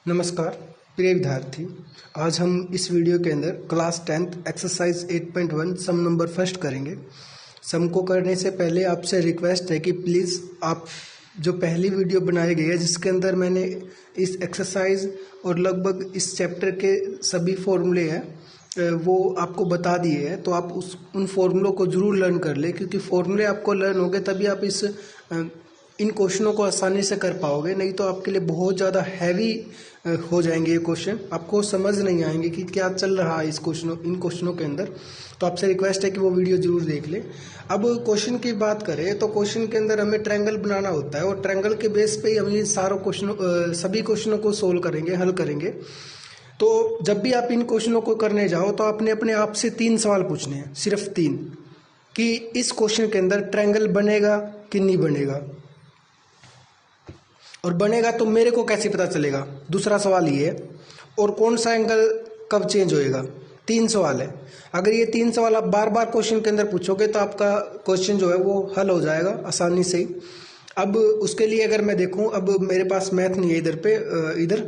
नमस्कार प्रिय विद्यार्थी। आज हम इस वीडियो के अंदर क्लास 10th एक्सरसाइज 8.1 सम नंबर फर्स्ट करेंगे। सम को करने से पहले आपसे रिक्वेस्ट है कि प्लीज़ आप जो पहली वीडियो बनाई गई है जिसके अंदर मैंने इस एक्सरसाइज और लगभग इस चैप्टर के सभी फॉर्मूले हैं वो आपको बता दिए हैं, तो आप उन फॉर्मूलों को ज़रूर लर्न कर ले, क्योंकि फॉर्मूले आपको लर्न होंगे तभी आप इन क्वेश्चनों को आसानी से कर पाओगे। नहीं तो आपके लिए बहुत ज़्यादा हैवी हो जाएंगे ये क्वेश्चन, आपको समझ नहीं आएंगे कि क्या चल रहा है इन क्वेश्चनों के अंदर। तो आपसे रिक्वेस्ट है कि वो वीडियो जरूर देख ले। अब क्वेश्चन की बात करें तो क्वेश्चन के अंदर हमें ट्रायंगल बनाना होता है और ट्रायंगल के बेस पे ही हम इन सभी क्वेश्चनों को सोल्व करेंगे, हल करेंगे। तो जब भी आप इन क्वेश्चनों को करने जाओ तो आपने अपने आप से 3 सवाल पूछने हैं, सिर्फ 3, कि इस क्वेश्चन के अंदर ट्रायंगल बनेगा कि नहीं बनेगा, और बनेगा तो मेरे को कैसे पता चलेगा। दूसरा सवाल ये है, और कौन सा एंगल कब चेंज होएगा। 3 सवाल है। अगर ये 3 सवाल आप बार बार क्वेश्चन के अंदर पूछोगे तो आपका क्वेश्चन जो है वो हल हो जाएगा आसानी से ही। अब उसके लिए अगर मैं देखूं, अब मेरे पास मैथ नहीं है इधर,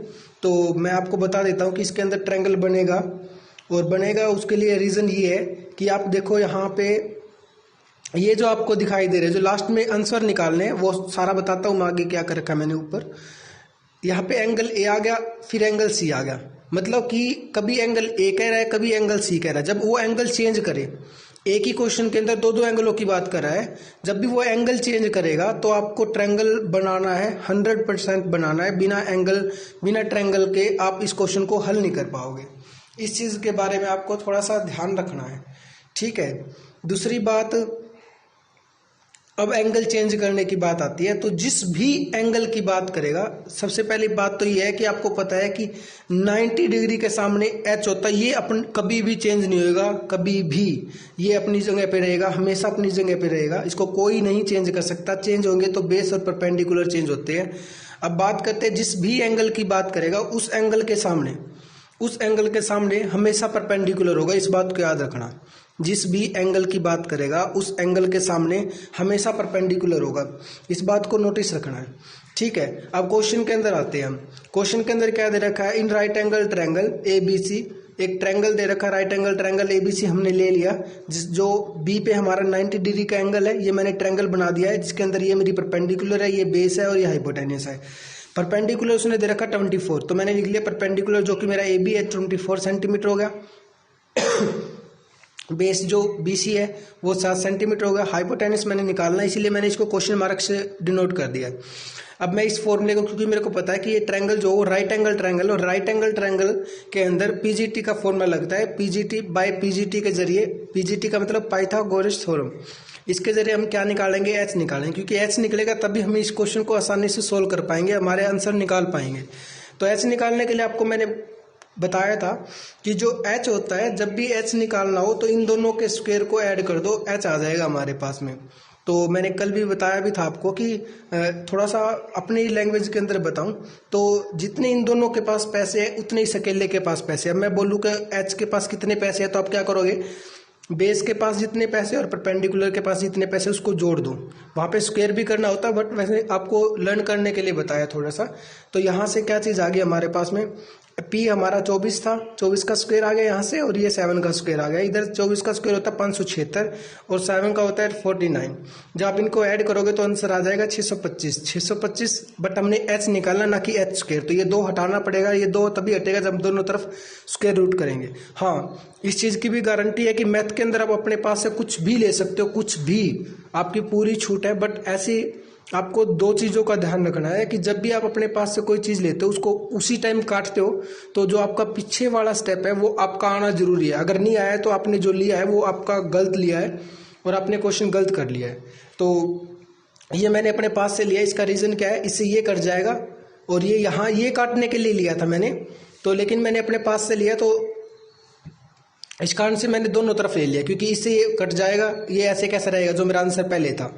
तो मैं आपको बता देता हूं कि इसके अंदर ट्रायंगल बनेगा और बनेगा। उसके लिए रीज़न ये है कि आप देखो यहाँ पे ये जो आपको दिखाई दे रहे हैं, जो लास्ट में आंसर निकालने हैं वो सारा बताता हूँ मैं आगे क्या कर रखा है मैंने ऊपर। यहाँ पे एंगल ए आ गया, फिर एंगल सी आ गया, मतलब कि कभी एंगल ए कह रहा है, कभी एंगल सी कह रहा है। जब वो एंगल चेंज करे, एक ही क्वेश्चन के अंदर दो एंगलों की बात कर रहा है, जब भी वो एंगल चेंज करेगा तो आपको ट्रायंगल बनाना है, 100% बनाना है। बिना ट्रायंगल के आप इस क्वेश्चन को हल नहीं कर पाओगे। इस चीज़ के बारे में आपको थोड़ा सा ध्यान रखना है, ठीक है। दूसरी बात, अब एंगल चेंज करने की बात आती है, तो जिस भी एंगल की बात करेगा, सबसे पहली बात तो ये है कि आपको पता है कि 90 डिग्री के सामने एच होता है, ये कभी भी चेंज नहीं होगा, कभी भी ये अपनी जगह पे रहेगा, हमेशा अपनी जगह पे रहेगा, इसको कोई नहीं चेंज कर सकता। चेंज होंगे तो बेस और परपेंडिकुलर चेंज होते हैं। अब बात करते हैं, जिस भी एंगल की बात करेगा उस एंगल के सामने हमेशा परपेंडिकुलर होगा। इस बात को याद रखना, जिस भी एंगल की बात करेगा उस एंगल के सामने हमेशा परपेंडिकुलर होगा, इस बात को नोटिस रखना है, ठीक है। अब क्वेश्चन के अंदर आते हैं हम। क्वेश्चन के अंदर क्या दे रखा है, in right angle triangle ABC, एक ट्रायंगल दे रखा है राइट एंगल ट्रायंगल ABC हमने ले लिया, जो बी पे हमारा 90 डिग्री का एंगल है, ये मैंने ट्रायंगल बना दिया है, जिसके अंदर ये मेरी परपेंडिकुलर है, ये बेस है और ये हाइपोटेन्यूस है। परपेंडिकुलर उसने दे रखा 24, तो मैंने लिख लिया परपेंडिकुलर, जो कि मेरा AB है 24 सेंटीमीटर हो गया। बेस जो BC है वो 7 सेंटीमीटर हो गया। हाइपोटेन्यूस मैंने निकालना है, इसीलिए मैंने इसको क्वेश्चन मार्क से डिनोट कर दिया। अब मैं इस फॉर्मूले को, क्योंकि मेरे को पता है कि ये ट्रायंगल जो राइट एंगल ट्रायंगल, और राइट एंगल ट्रायंगल के अंदर PGT का फॉर्मूला लगता है। PGT के जरिए, PGT का मतलब पाइथागोरस थ्योरम, इसके जरिए हम क्या निकालेंगे, H निकालेंगे, क्योंकि H निकलेगा तभी हम इस क्वेश्चन को आसानी से सोल्व कर पाएंगे, हमारे आंसर निकाल पाएंगे। तो H निकालने के लिए आपको मैंने बताया था कि जो H होता है, जब भी H निकालना हो तो इन दोनों के स्क्वायर को ऐड कर दो, H आ जाएगा हमारे पास में। तो मैंने कल भी बताया भी था आपको कि थोड़ा सा अपनी लैंग्वेज के अंदर बताऊं तो जितने इन दोनों के पास पैसे हैं उतने ही सकेले के पास पैसे। अब मैं बोलूँ कि H के पास कितने पैसे हैं, तो आप क्या करोगे, बेस के पास जितने पैसे और परपेंडिकुलर के पास जितने पैसे उसको जोड़ दो। वहाँ पे स्क्वायर भी करना होता है, बट वैसे आपको लर्न करने के लिए बताया थोड़ा सा। तो यहाँ से क्या चीज़ आ गई हमारे पास में, P हमारा 24 था, 24 का स्क्वायर आ गया यहाँ से, और ये 7 का स्क्वायर आ गया। इधर 24 का स्क्वायर होता है 576 और 7 का होता है 49। जब आप इनको ऐड करोगे तो आंसर आ जाएगा 625। बट हमने H निकालना, ना कि H स्क्वायर, तो ये 2 हटाना पड़ेगा। ये 2 तभी हटेगा जब दोनों तरफ स्क्वायर रूट करेंगे। हाँ, इस चीज़ की भी गारंटी है कि मैथ के अंदर आप अपने पास से कुछ भी ले सकते हो, कुछ भी, आपकी पूरी छूट है। बट ऐसी आपको 2 चीज़ों का ध्यान रखना है कि जब भी आप अपने पास से कोई चीज़ लेते हो उसको उसी टाइम काटते हो, तो जो आपका पीछे वाला स्टेप है वो आपका आना जरूरी है। अगर नहीं आया तो आपने जो लिया है वो आपका गलत लिया है और आपने क्वेश्चन गलत कर लिया है। तो ये मैंने अपने पास से लिया, इसका रीज़न क्या है, इससे ये कट जाएगा, और ये यहाँ ये काटने के लिए लिया था मैंने, तो लेकिन मैंने अपने पास से लिया, तो इस कारण से मैंने दोनों तरफ ले लिया, क्योंकि इससे ये कट जाएगा, ये ऐसे कैसा रहेगा जो मेरा आंसर पहले था,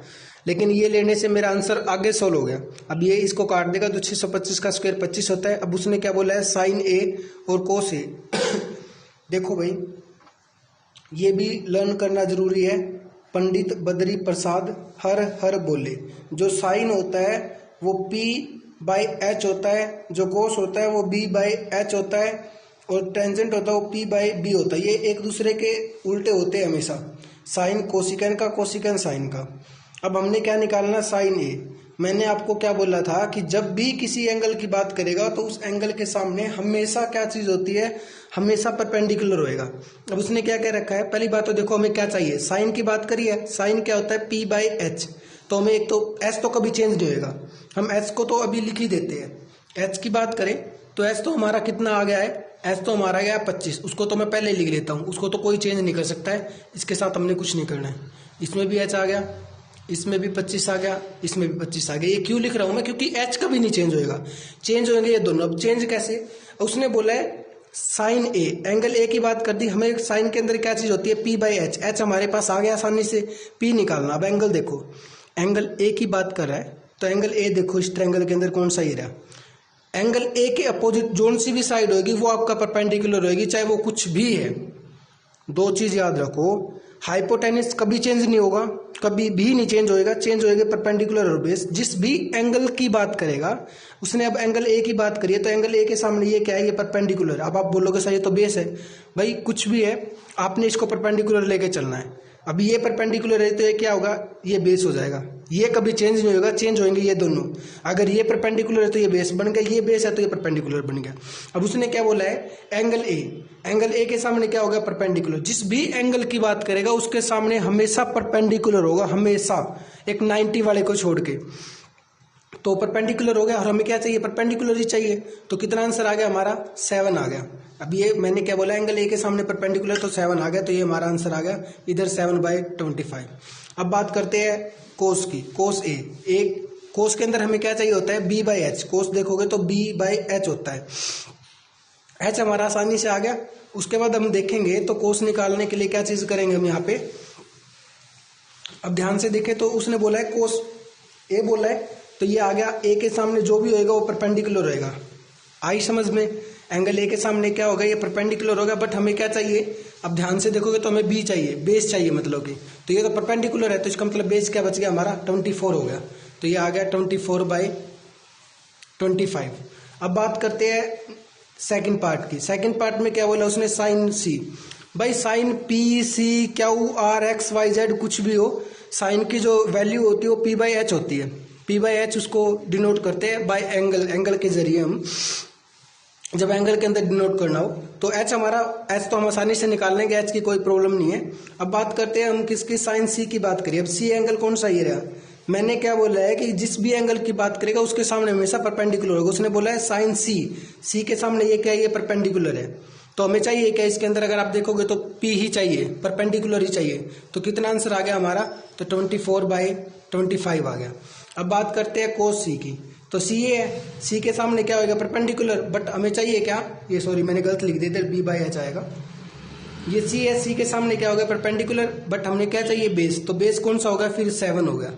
लेकिन ये लेने से मेरा आंसर आगे सोल्व हो गया। अब ये इसको काट देगा तो 625 का स्क्वायर 25 होता है। अब उसने क्या बोला है, साइन A और कोस A। देखो भाई, ये भी लर्न करना जरूरी है। पंडित बद्री प्रसाद हर हर बोले, जो साइन होता है वो P बाई एच होता है, जो कोस होता है वो बी बाई एच होता है, और टेंजेंट होता है वो पी बाई बी होता है। ये एक दूसरे के उल्टे होते हैं हमेशा, साइन कोसिकन का, कोसिकन साइन का। अब हमने क्या निकालना, साइन ए। मैंने आपको क्या बोला था कि जब भी किसी एंगल की बात करेगा तो उस एंगल के सामने हमेशा क्या चीज़ होती है, हमेशा परपेंडिकुलर होएगा। अब उसने क्या कह रखा है, पहली बात तो देखो हमें क्या चाहिए, साइन की बात करिए, साइन क्या होता है पी बाई एच, तो हमें एक तो एच तो कभी चेंज नहीं होएगा, हम एच को तो अभी लिख ही देते हैं। एच की बात करें तो एच तो हमारा कितना आ गया है, एच तो हमारा गया 25, उसको तो मैं पहले लिख लेता हूँ, उसको तो कोई चेंज नहीं कर सकता है, इसके साथ हमने कुछ नहीं करना है। इसमें भी एच आ गया, इसमें भी 25 आ गया, इसमें भी 25 आ गया। ये क्यों लिख रहा हूँ मैं, क्योंकि एच कभी नहीं चेंज होएगा, चेंज होंगे ये दोनों। अब चेंज कैसे, उसने बोला है साइन ए, एंगल ए की बात कर दी, हमें साइन के अंदर क्या चीज होती है पी बाई एच, एच हमारे पास आ गया आसानी से, पी निकालना। अब एंगल देखो, एंगल ए की बात कर रहा है तो एंगल ए देखो इस ट्रायंगल के अंदर कौन सा ही रहा, एंगल ए के अपोजिट जोन सी भी साइड होगी वो आपका परपेंडिकुलर होगी, चाहे वो कुछ भी है। दो चीज याद रखो, हाइपोटेनस कभी चेंज नहीं होगा, कभी भी नहीं चेंज होएगा, चेंज होएगा परपेंडिकुलर और बेस। जिस भी एंगल की बात करेगा, उसने अब एंगल ए की बात करी है तो एंगल ए के सामने ये क्या है, ये परपेंडिकुलर। अब आप बोलोगे सर ये तो बेस है, भाई कुछ भी है आपने इसको परपेंडिकुलर लेके चलना है। अब ये परपेंडिकुलर है तो ये क्या होगा, ये बेस हो जाएगा, ये कभी चेंज नहीं होगा, चेंज होंगे ये दोनों। अगर ये परपेंडिकुलर है तो ये बेस बन गया, ये बेस है तो ये परपेंडिकुलर बन गया। अब उसने क्या बोला है, एंगल ए, एंगल ए के सामने क्या होगा, परपेंडिकुलर। जिस भी एंगल की बात करेगा उसके सामने हमेशा परपेंडिकुलर होगा, हमेशा, एक 90 वाले को छोड़ के, तो परपेंडिकुलर हो गया। और हमें क्या चाहिए, परपेंडिकुलर ही चाहिए, तो कितना आंसर आ गया हमारा, 7 आ गया। अब ये मैंने क्या बोला, एंगल ए के सामने परपेंडिकुलर तो 7 आ गया, तो ये हमारा आंसर आ गया इधर 7/25। अब बात करते हैं कोस की, कोस ए, एक कोस के अंदर हमें क्या चाहिए होता है, बी बाई एच, कोस देखोगे तो बी बाई एच होता है, एच हमारा आसानी से आ गया। उसके बाद हम देखेंगे तो कोस निकालने के लिए क्या चीज करेंगे हम यहाँ पे, अब ध्यान से देखें तो उसने बोला है कोस ए बोला है, तो ये आ गया ए के सामने जो भी होएगा वो परपेंडिकुलर रहेगा। आई समझ में, एंगल ए के सामने क्या होगा, ये परपेंडिकुलर होगा, बट हमें क्या चाहिए, अब ध्यान से देखोगे तो हमें बी चाहिए, बेस चाहिए मतलब कि, तो ये तो परपेंडिकुलर है तो इसका मतलब बेस क्या बच गया हमारा, 24 हो गया, तो ये आ गया 24/25। अब बात करते हैं सेकंड पार्ट की। सेकंड पार्ट में क्या बोला उसने, साइन सी। भाई sine P C Q R X Y Z कुछ भी हो, साइन की जो वैल्यू होती है वो पी बाई एच होती है, पी बाई एच उसको डिनोट करते हैं बाय एंगल, एंगल के जरिए हम जब एंगल के अंदर डिनोट करना हो तो एच हमारा, एच तो हम आसानी से निकाल लेंगे, एच की कोई प्रॉब्लम नहीं है। अब बात करते हैं हम किसकी, साइन सी की बात करिए। अब सी एंगल कौन सा ये रहा, मैंने क्या बोला है कि जिस भी एंगल की बात करेगा उसके सामने हमेशा परपेंडिकुलर होगा। उसने बोला है साइन सी, सी के सामने ये क्या है, ये परपेंडिकुलर है, तो हमें चाहिए क्या इसके अंदर, अगर आप देखोगे तो पी ही चाहिए, परपेंडिकुलर ही चाहिए, तो कितना आंसर आ गया हमारा, तो 24/25 आ गया। अब बात करते हैं कोस सी की, तो सी ए है, सी के सामने क्या होगा, परपेंडिकुलर, बट हमें चाहिए क्या, ये सॉरी मैंने गलत लिख दिया, बी बाई एच आएगा, ये सी है, सी के सामने क्या होगा, परपेंडिकुलर, बट हमने क्या चाहिए, बेस, तो बेस कौन सा होगा, फिर 7 हो गया,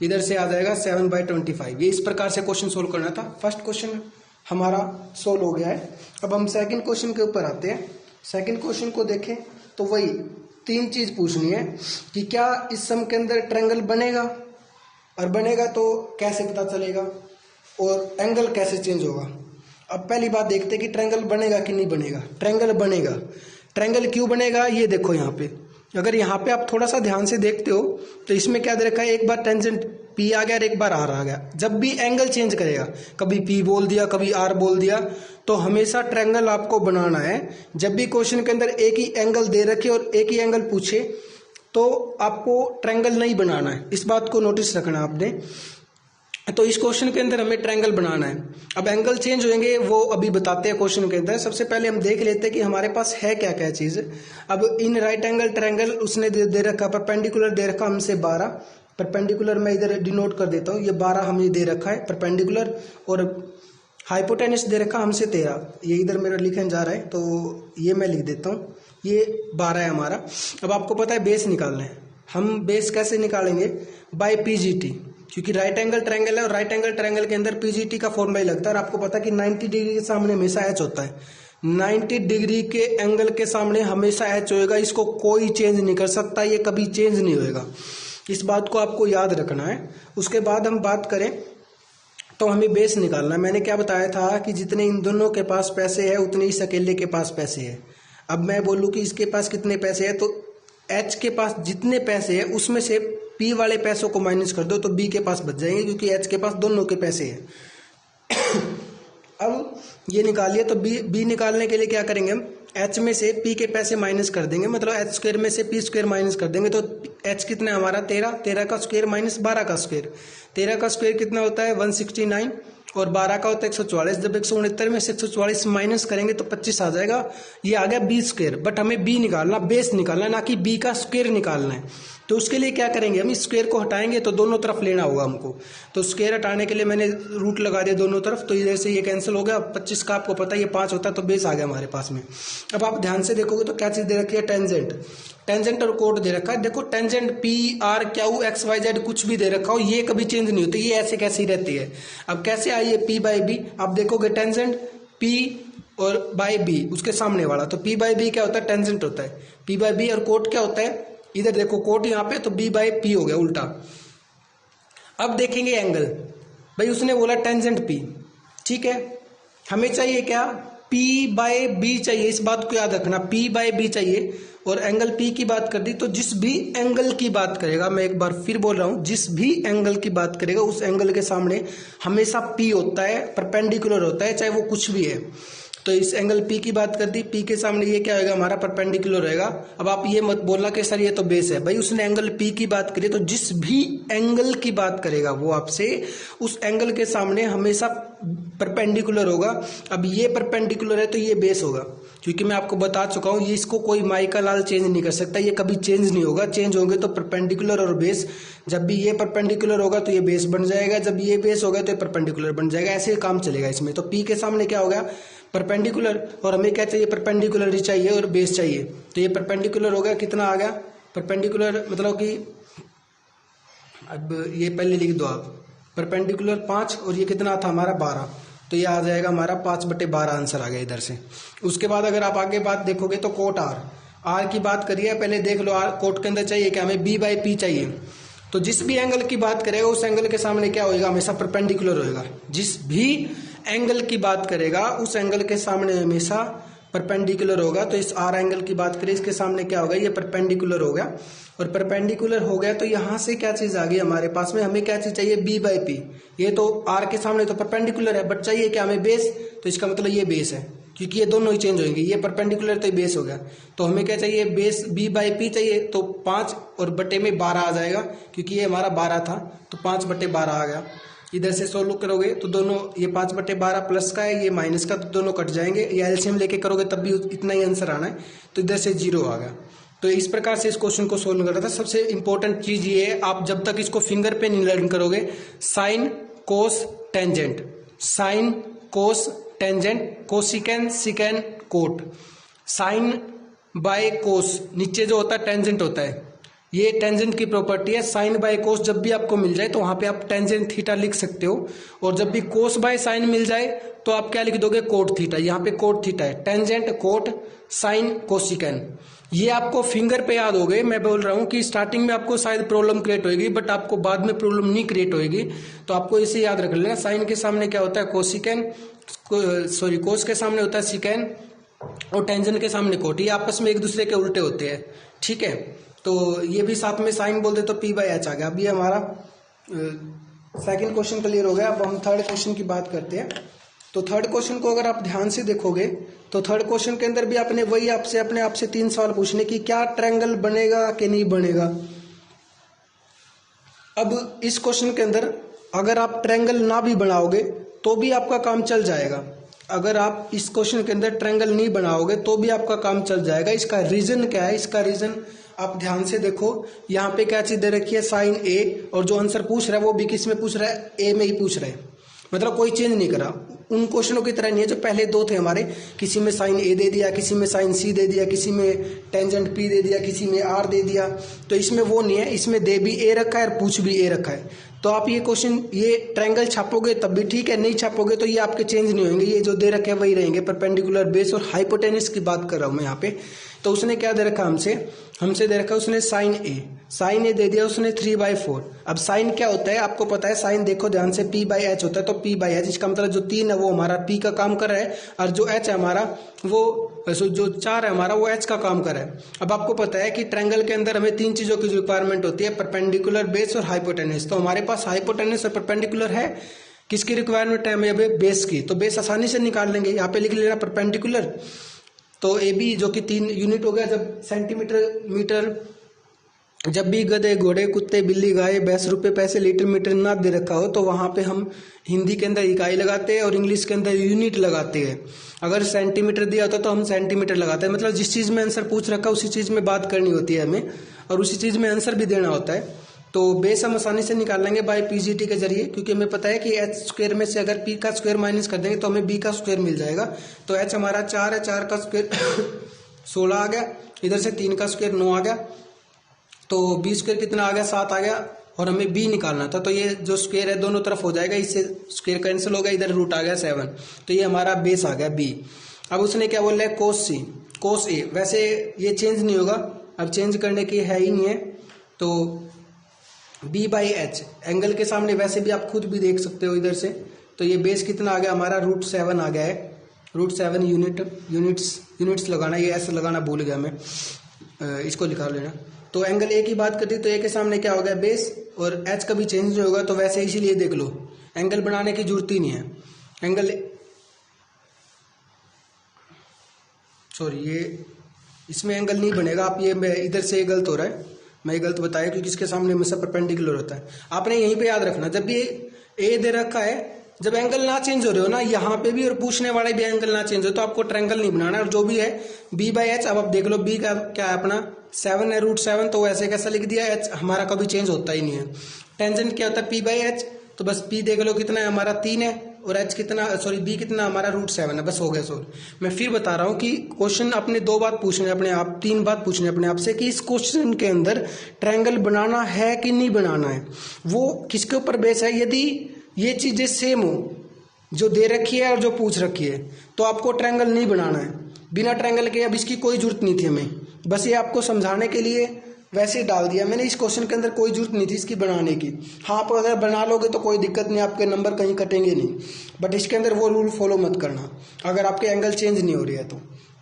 इधर से आ जाएगा 7/25। ये इस प्रकार से क्वेश्चन सोल्व करना था। फर्स्ट क्वेश्चन हमारा सोल्व हो गया है। अब हम सेकंड क्वेश्चन के ऊपर आते हैं। सेकंड क्वेश्चन को देखें तो वही 3 चीज पूछनी है कि क्या इस सम के अंदर ट्रायंगल बनेगा, और बनेगा तो कैसे पता चलेगा, और एंगल कैसे चेंज होगा। अब पहली बात देखते हैं कि ट्रायंगल बनेगा कि नहीं बनेगा। ट्रायंगल बनेगा, ट्रायंगल क्यों बनेगा ये देखो यहाँ पे, अगर यहाँ पे आप थोड़ा सा ध्यान से देखते हो तो इसमें क्या दे रखा है, एक बार टेंजेंट पी आ गया और एक बार आर आ गया। जब भी एंगल चेंज करेगा, कभी पी बोल दिया कभी आर बोल दिया, तो हमेशा ट्रायंगल आपको बनाना है। जब भी क्वेश्चन के अंदर एक ही एंगल दे रखे और एक ही एंगल पूछे तो आपको ट्रायंगल नहीं बनाना है, इस बात को नोटिस रखना आपने। तो इस क्वेश्चन के अंदर हमें ट्रायंगल बनाना है। अब एंगल चेंज होंगे वो अभी बताते हैं क्वेश्चन के अंदर। सबसे पहले हम देख लेते हैं कि हमारे पास है क्या क्या चीज। अब इन राइट एंगल ट्रायंगल उसने दे रखा, परपेंडिकुलर दे रखा हमसे 12, परपेंडिकुलर मैं इधर डिनोट कर देता हूँ, ये 12 हमें दे रखा है परपेंडिकुलर, और हाइपोटेनस दे रखा हमसे 13, ये इधर मेरा लिखने जा रहा है तो ये मैं लिख देता हूँ, ये 12 है हमारा। अब आपको पता है बेस निकालना है, हम बेस कैसे निकालेंगे, बाय पीजीटी, क्योंकि राइट एंगल ट्रायंगल है और राइट एंगल ट्रायंगल के अंदर पीजीटी का फॉर्मूला ही लगता है। और आपको पता है कि 90 डिग्री के सामने हमेशा एच होता है, 90 डिग्री के एंगल के सामने हमेशा एच होएगा, इसको कोई चेंज नहीं कर सकता, ये कभी चेंज नहीं होएगा, इस बात को आपको याद रखना है। उसके बाद हम बात करें तो हमें बेस निकालना है। मैंने क्या बताया था कि जितने इन दोनों के पास पैसे है उतने इस अकेले के पास पैसे है। अब मैं बोलूँ कि इसके पास कितने पैसे है, तो एच के पास जितने पैसे है उसमें से पी वाले पैसों को माइनस कर दो तो बी के पास बच जाएंगे, क्योंकि एच के पास दोनों के पैसे हैं। अब ये निकालिए, तो बी निकालने के लिए क्या करेंगे हम, एच में से पी के पैसे माइनस कर देंगे, मतलब एच स्क्वायर में से पी स्क्वायर माइनस कर देंगे। तो एच कितना है हमारा 13, 13 का स्क्वायर माइनस 12 का स्क्वायर, 13 का स्क्वायर कितना होता है 169 और 12 का होता है 144। जब 169 में से 144 माइनस करेंगे तो 25 आ जाएगा। ये आ गया बी स्क्वायर। बट हमें बी निकालना, बेस निकालना, ना कि बी का स्क्वायर निकालना है। तो उसके लिए क्या करेंगे, हम इस स्क्वायर को हटाएंगे तो दोनों तरफ लेना होगा हमको। तो स्क्वायर हटाने के लिए मैंने रूट लगा दिया दोनों तरफ, तो इधर से ये कैंसिल हो गया। 25 का आपको पता है ये 5 होता है, तो बेस आ गया हमारे पास में। अब आप ध्यान से देखोगे तो क्या चीज़ दे रखी है, टेंजेंट, टेंजेंट और कोड दे रखा है। देखो tangent P R Q X Y Z कुछ भी दे रखा हो, ये कभी चेंज नहीं होती, ये ऐसे कैसे ही रहती है। अब कैसे आई है पी बाई बी, आप देखोगे टेंजेंट पी और बाई बी उसके सामने वाला, तो पी बाई बी क्या होता है, टेंजेंट होता है पी बाई बी। और कोट क्या होता है, इधर देखो कोट यहाँ पे, तो बी बाई पी हो गया उल्टा। अब देखेंगे एंगल, भाई उसने बोला टेंजेंट पी, ठीक है, हमें चाहिए क्या, पी बाय बी चाहिए। इस बात को याद रखना, पी बाय बी चाहिए। और एंगल पी की बात कर दी, तो जिस भी एंगल की बात करेगा, मैं एक बार फिर बोल रहा हूं, जिस भी एंगल की बात करेगा उस एंगल के सामने हमेशा पी होता है, परपेंडिकुलर होता है, चाहे वो कुछ भी है। तो इस एंगल पी की बात कर दी, पी के सामने ये क्या होगा हमारा, परपेंडिकुलर रहेगा। अब आप ये मत बोलना कि सर ये तो बेस है, भाई उसने एंगल पी की बात करी, तो जिस भी एंगल की बात करेगा वो आपसे उस एंगल के सामने हमेशा परपेंडिकुलर होगा। अब ये परपेंडिकुलर है तो ये बेस होगा, क्योंकि मैं आपको बता चुका हूं ये इसको कोई माइका लाल चेंज नहीं कर सकता, ये कभी चेंज नहीं होगा। चेंज होंगे तो परपेंडिकुलर और बेस, जब भी ये परपेंडिकुलर होगा तो ये बेस बन जाएगा, जब ये बेस होगा तो ये परपेंडिकुलर बन जाएगा, ऐसे काम चलेगा इसमें। तो पी के सामने क्या हो गया, परपेंडिकुलर, और हमें क्या चाहिए, परपेंडिकुलर ही चाहिए और बेस चाहिए। तो ये परपेंडिकुलर हो गया, कितना आ गया परपेंडिकुलर, मतलब कि अब ये पहले लिख दो आप, परपेंडिकुलर 5 और ये कितना था हमारा 12, तो ये आ जाएगा हमारा 5/12 आंसर आ गया इधर से। उसके बाद अगर आप आगे बात देखोगे तो कोट आर की बात करिए, पहले देख लो आर कोट के अंदर चाहिए क्या, हमें बी बाई पी चाहिए। तो जिस भी एंगल की बात करेगा उस एंगल के सामने क्या होगा, हमेशा परपेंडिकुलर होएगा। जिस भी एंगल की बात करेगा उस एंगल के सामने हमेशा परपेंडिकुलर होगा। तो इस आर एंगल की बात करें, इसके सामने क्या होगा, ये परपेंडिकुलर हो गया। और परपेंडिकुलर हो गया तो यहां से क्या चीज आ गई हमारे पास में, हमें क्या चीज चाहिए, बी बाई पी। ये तो आर के सामने तो परपेंडिकुलर है, बट चाहिए क्या हमें, बेस। तो इसका मतलब ये बेस है, क्योंकि ये दोनों ही चेंज होंगे, ये परपेंडिकुलर तो ये बेस हो गया। तो हमें क्या चाहिए, बेस बी बाई पी चाहिए। तो 5 और बटे में 12 आ जाएगा, क्योंकि ये हमारा 12 था, तो 5/12 आ गया। इधर से सोल्व करोगे तो दोनों, ये 5/12 प्लस का है, ये माइनस का, तो दोनों कट जाएंगे। ये एलसीएम लेके करोगे तब भी इतना ही आंसर आना है, तो इधर से 0 आ गया। तो इस प्रकार से इस क्वेश्चन को सोल्व करना था। सबसे इंपॉर्टेंट चीज ये है, आप जब तक इसको फिंगर पे नहीं लर्न करोगे, sine cos tangent, sine cos tangent, cosecant secant cot, sine by cos नीचे जो होता है टेंजेंट होता है, ये टेंजेंट की प्रॉपर्टी है। साइन बाय कोस जब भी आपको मिल जाए तो वहां पे आप टेंजेंट थीटा लिख सकते हो, और जब भी कोस बाय साइन मिल जाए तो आप क्या लिख दोगे, कोट थीटा। यहाँ पे कोट थीटा है, टेंजेंट कोट साइन कोसिकेन, ये आपको फिंगर पे याद हो गए। मैं बोल रहा हूं कि स्टार्टिंग में आपको शायद प्रॉब्लम क्रिएट होगी, बट आपको बाद में प्रॉब्लम नहीं क्रिएट होगी। तो आपको इसे याद रख लेना, साइन के सामने क्या होता है, कोसिकेन, सॉरी कोस के सामने होता है सिकेन, और टेंजेंट के सामने कोट। ये आपस में एक दूसरे के उल्टे होते हैं, ठीक है। तो ये भी साथ में साइन बोल दे तो पी बाई एच आ गया। अब ये हमारा सेकंड क्वेश्चन क्लियर हो गया। अब हम थर्ड क्वेश्चन की बात करते हैं। तो थर्ड क्वेश्चन को अगर आप ध्यान से देखोगे तो थर्ड क्वेश्चन के अंदर भी आपने वही आपसे अपने आप से 3 सवाल पूछने की, क्या ट्रायंगल बनेगा कि नहीं बनेगा। अब इस क्वेश्चन के अंदर अगर आप ट्रायंगल ना भी बनाओगे तो भी आपका काम चल जाएगा। अगर आप इस क्वेश्चन के अंदर ट्रायंगल नहीं बनाओगे तो भी आपका काम चल जाएगा। इसका रीजन क्या है, इसका रीजन आप ध्यान से देखो। यहाँ पे क्या चीज दे रखी है, साइन ए, और जो आंसर पूछ रहा है वो भी किस में पूछ रहा है, ए में ही पूछ रहा है, मतलब कोई चेंज नहीं करा। उन क्वेश्चनों की तरह नहीं है जो पहले 2 थे हमारे, किसी में साइन ए दे दिया, किसी में साइन सी दे दिया, किसी में टेंजेंट पी दे दिया, किसी में आर दे दिया। तो इसमें वो नहीं है, इसमें दे भी ए रखा है और पूछ भी ए रखा है। तो आप ये क्वेश्चन, ये ट्रायंगल छापोगे तब भी ठीक है, नहीं छापोगे तो ये आपके चेंज नहीं होंगे, ये जो दे रखे हैं वही रहेंगे। परपेंडिकुलर, बेस और हाइपोटेनस की बात कर रहा हूँ मैं यहाँ पे। तो उसने क्या दे रखा हमसे दे रखा उसने साइन ए दे दिया उसने 3/4। अब साइन क्या होता है आपको पता है, साइन देखो ध्यान से p/h होता है, तो p/h इसका मतलब जो 3 है वो हमारा p का काम कर रहा है, और जो h है हमारा वो जो 4 है हमारा वो h का काम कर रहा है। अब आपको पता है कि ट्रायंगल के अंदर हमें 3 चीजों की रिक्वायरमेंट होती है, परपेंडिकुलर, बेस और हाइपोटेनस। तो हमारे पास हाइपोटेनस और परपेंडिकुलर है, किसकी रिक्वायरमेंट है हमें, अभी बेस की। तो बेस आसानी से निकाल लेंगे, यहाँ पे लिख लेना परपेंडिकुलर, तो ए बी जो कि 3 यूनिट हो गया। जब सेंटीमीटर, मीटर, जब भी गधे, घोड़े, कुत्ते, बिल्ली, गाय, भैंस, रुपए, पैसे, लीटर, मीटर ना दे रखा हो तो वहां पे हम हिंदी के अंदर इकाई लगाते हैं और इंग्लिश के अंदर यूनिट लगाते हैं। अगर सेंटीमीटर दिया होता तो हम सेंटीमीटर लगाते हैं, मतलब जिस चीज में आंसर पूछ रखा उसी चीज में बात करनी होती है हमें, और उसी चीज में आंसर भी देना होता है। तो बेस हम आसानी से निकाल लेंगे बाय पीजीटी के जरिए, क्योंकि हमें पता है कि एच स्क्वायर में से अगर पी का स्क्वायर माइनस कर देंगे तो हमें बी का स्क्वायर मिल जाएगा। तो एच हमारा 4 है, 4 का स्क्वायर 16 आ गया, इधर से 3 का स्क्वायर 9 आ गया, तो बी स्क्वायर कितना आ गया, 7 आ गया, और हमें बी निकालना था। तो ये जो स्क्वायर है दोनों तरफ हो जाएगा, इससे स्क्वायर कैंसिल हो गया, इधर रूट आ गया 7, तो ये हमारा बेस आ गया बी। अब उसने क्या बोला है, कोस सी, कोस ए, वैसे ये चेंज नहीं होगा, अब चेंज करने की है ही नहीं है। तो b/h एंगल के सामने वैसे भी आप खुद भी देख सकते हो इधर से, तो ये बेस कितना आ गया हमारा, √7 आ गया है, √7 यूनिट्स लगाना, ये ऐसे लगाना भूल गया मैं, इसको निकाल लेना। तो एंगल ए की बात करती तो ए के सामने क्या हो गया, बेस, और एच कभी चेंज नहीं होगा, तो वैसे इसीलिए देख लो एंगल बनाने की जरूरत ही नहीं है। एंगल, सॉरी ये इसमें एंगल नहीं बनेगा, आप ये इधर से गलत हो रहा है, मैं ये गलत बताया क्योंकि इसके सामने हमेशा परपेंडिकुलर होता है। आपने यहीं पे याद रखना, जब भी ए दे रखा है, जब एंगल ना चेंज हो रहे हो ना, यहाँ पे भी और पूछने वाले भी एंगल ना चेंज हो, तो आपको ट्रायंगल नहीं बनाना। और जो भी है b/h, अब आप देख लो b का क्या है अपना 7 है, √7, तो वैसे कैसा लिख दिया, h हमारा कभी चेंज होता ही नहीं है। टेंजेंट क्या होता है, p/h, तो बस p देख लो कितना है हमारा 3 है, और h कितना, सॉरी b कितना हमारा √7 है, बस हो गया। सॉरी मैं फिर बता रहा हूँ कि क्वेश्चन अपने 2 बात पूछने अपने आप, 3 बात पूछने अपने आप से कि इस क्वेश्चन के अंदर ट्रायंगल बनाना है कि नहीं बनाना है, वो किसके ऊपर बेस है। यदि ये चीजें सेम हो, जो दे रखी है और जो पूछ रखी है, तो आपको ट्रायंगल नहीं बनाना है। बिना ट्रायंगल के अब इसकी कोई जरूरत नहीं थी हमें, बस ये आपको समझाने के लिए वैसे ही डाल दिया मैंने। इस क्वेश्चन के अंदर कोई जरूरत नहीं थी इसकी बनाने की। हाँ, आप अगर बना लोगे तो कोई दिक्कत नहीं, आपके नंबर कहीं कटेंगे नहीं, बट इसके अंदर वो रूल फॉलो मत करना। अगर आपके एंगल चेंज नहीं हो रही है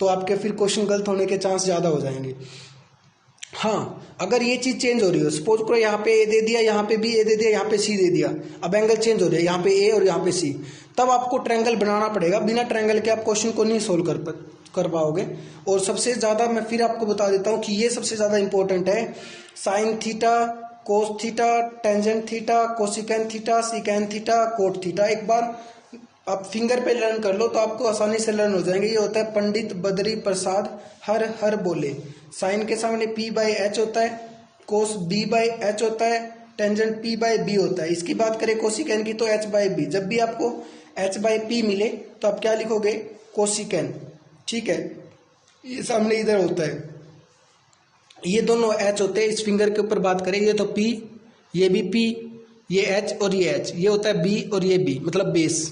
तो आपके फिर क्वेश्चन गलत होने के चांस ज़्यादा हो जाएंगे। हाँ, अगर ये चीज चेंज हो रही हो, सपोज करो यहाँ पे ए दे दिया, यहाँ पे बी ए दे दिया, यहाँ पे सी दे दिया, अब एंगल चेंज हो रहा है, यहाँ पे ए और यहाँ पे सी, तब आपको ट्रायंगल बनाना पड़ेगा। बिना ट्रायंगल के आप क्वेश्चन को नहीं सोल्व कर पाओगे। और सबसे ज्यादा मैं फिर आपको बता देता हूँ कि ये सबसे ज्यादा इंपॉर्टेंट है, sine theta, cos theta, tangent theta, cosecant theta, secant theta, cot theta. एक बार आप फिंगर पे लर्न कर लो तो आपको आसानी से लर्न हो जाएंगे। ये होता है पंडित बद्री प्रसाद हर हर बोले। साइन के सामने p/h होता है, कोस b/h होता है, टेंजेंट p/b होता है। इसकी बात करें कोसिकेन की तो h/b। जब भी आपको h/p मिले तो आप क्या लिखोगे, कोसिकेन, ठीक है। ये सामने इधर होता है, ये दोनों h होते हैं। इस फिंगर के ऊपर बात करें, ये तो p, ये भी p, ये h और ये h, ये होता है b और ये b, मतलब बेस।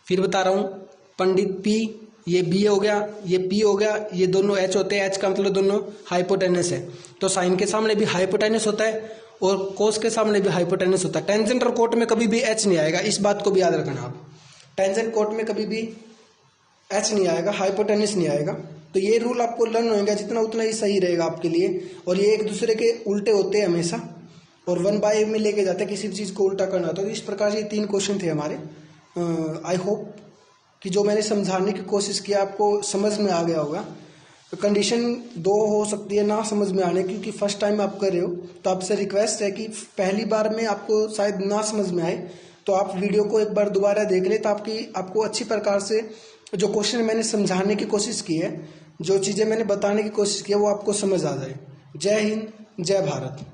फिर बता रहा हूं, पंडित p, ये b हो गया, ये p हो गया, ये दोनों h होते हैं। h का मतलब दोनों हाइपोटेनस है, तो साइन के सामने भी हाइपोटेनस होता है और कोस के सामने भी हाइपोटेनस होता है। टेंजेंट और कोट में कभी भी h नहीं आएगा, इस बात को भी याद रखना आप। टेंजेंट कोट में कभी भी h नहीं आएगा, हाइपोटेनस नहीं आएगा। तो ये रूल आपको लर्न होगा जितना उतना ही सही रहेगा आपके लिए। और ये एक दूसरे के उल्टे होते हैं हमेशा, और 1/a में लेके जाते हैं किसी भी चीज को उल्टा करना। तो इस प्रकार से 3 क्वेश्चन थे हमारे। आई होप कि जो मैंने समझाने की कोशिश किया आपको समझ में आ गया होगा। कंडीशन 2 हो सकती है ना समझ में आने, क्योंकि फर्स्ट टाइम आप कर रहे हो, तो आपसे रिक्वेस्ट है कि पहली बार में आपको शायद ना समझ में आए तो आप वीडियो को एक बार दोबारा देख ले, तो आपको अच्छी प्रकार से जो क्वेश्चन मैंने समझाने की कोशिश की है, जो चीज़ें मैंने बताने की कोशिश की है, वो आपको समझ आ जाए। जय हिंद, जय भारत।